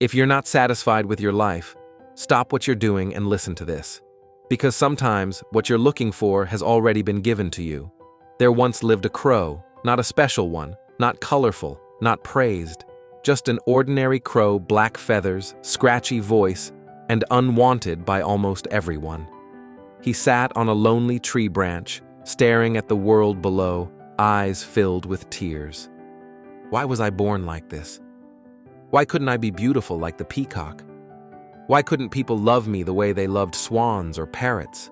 If you're not satisfied with your life, stop what you're doing and listen to this. Because sometimes what you're looking for has already been given to you. There once lived a crow, not a special one, not colorful, not praised, just an ordinary crow, black feathers, scratchy voice, and unwanted by almost everyone. He sat on a lonely tree branch, staring at the world below, eyes filled with tears. Why was I born like this? Why couldn't I be beautiful like the peacock? Why couldn't people love me the way they loved swans or parrots?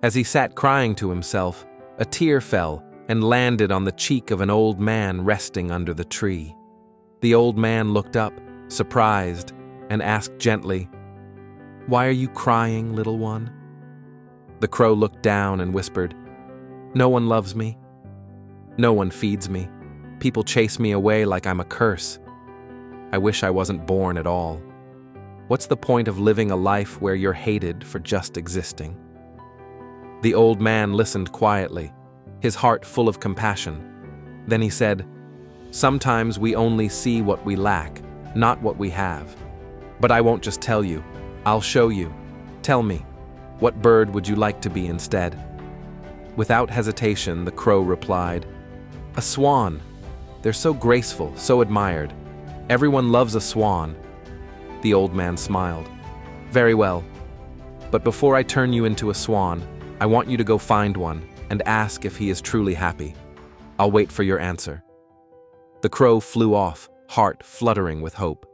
As he sat crying to himself, a tear fell and landed on the cheek of an old man resting under the tree. The old man looked up, surprised, and asked gently, "Why are you crying, little one?" The crow looked down and whispered, "No one loves me. No one feeds me. People chase me away like I'm a curse. I wish I wasn't born at all. What's the point of living a life where you're hated for just existing?" The old man listened quietly, his heart full of compassion. Then he said, "Sometimes we only see what we lack, not what we have. But I won't just tell you, I'll show you. Tell me, what bird would you like to be instead?" Without hesitation, the crow replied, "A swan. They're so graceful, so admired. Everyone loves a swan." The old man smiled. "Very well. But before I turn you into a swan, I want you to go find one and ask if he is truly happy. I'll wait for your answer." The crow flew off, heart fluttering with hope.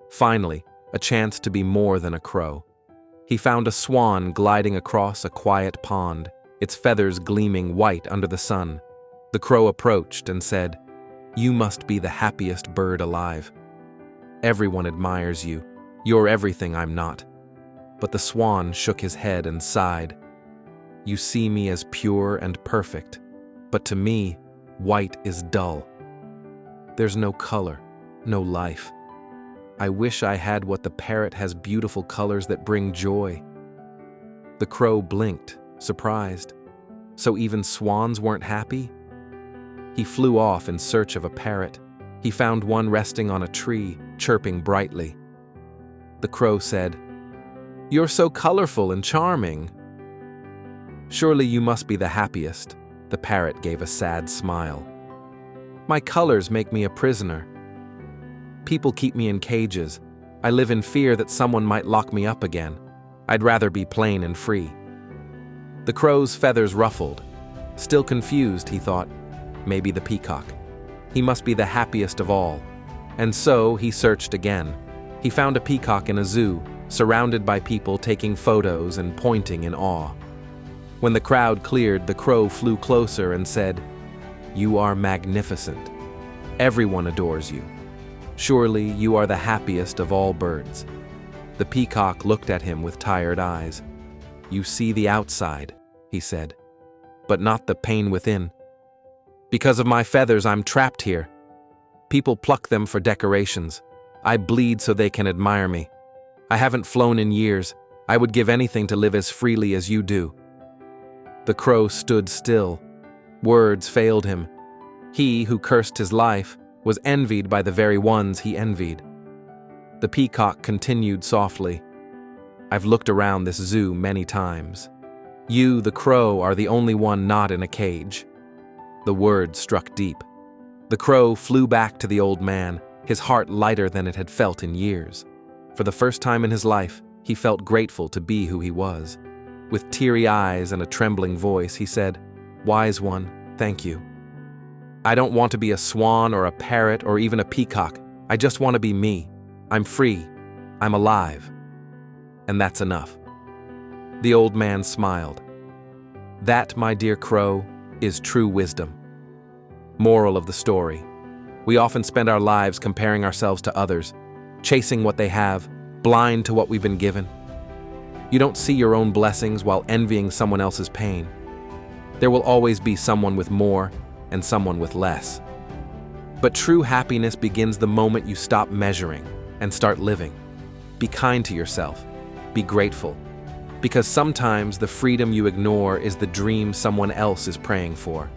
Finally, a chance to be more than a crow. He found a swan gliding across a quiet pond, its feathers gleaming white under the sun. The crow approached and said, "You must be the happiest bird alive. Everyone admires you. You're everything I'm not." But the swan shook his head and sighed. "You see me as pure and perfect, but to me, white is dull. There's no color, no life. I wish I had what the parrot has, beautiful colors that bring joy." The crow blinked, surprised. So even swans weren't happy? He flew off in search of a parrot. He found one resting on a tree, chirping brightly. The crow said, "You're so colorful and charming." "Surely you must be the happiest." The parrot gave a sad smile. "My colors make me a prisoner. People keep me in cages. I live in fear that someone might lock me up again. I'd rather be plain and free." The crow's feathers ruffled. Still confused, he thought, maybe the peacock. He must be the happiest of all. And so he searched again. He found a peacock in a zoo, surrounded by people taking photos and pointing in awe. When the crowd cleared, the crow flew closer and said, "You are magnificent. Everyone adores you. Surely you are the happiest of all birds." The peacock looked at him with tired eyes. "You see the outside," he said, "but not the pain within. Because of my feathers, I'm trapped here. People pluck them for decorations. I bleed so they can admire me. I haven't flown in years. I would give anything to live as freely as you do." The crow stood still. Words failed him. He who cursed his life was envied by the very ones he envied. The peacock continued softly, "I've looked around this zoo many times. You, the crow, are the only one not in a cage." The words struck deep. The crow flew back to the old man, his heart lighter than it had felt in years. For the first time in his life, he felt grateful to be who he was. With teary eyes and a trembling voice, he said, "Wise one, thank you. I don't want to be a swan or a parrot or even a peacock. I just want to be me. I'm free. I'm alive. And that's enough." The old man smiled. "That, my dear crow, is true wisdom." Moral of the story: we often spend our lives comparing ourselves to others, chasing what they have, blind to what we've been given. You don't see your own blessings while envying someone else's pain. There will always be someone with more and someone with less. But true happiness begins the moment you stop measuring and start living. Be kind to yourself. Be grateful. Because sometimes the freedom you ignore is the dream someone else is praying for.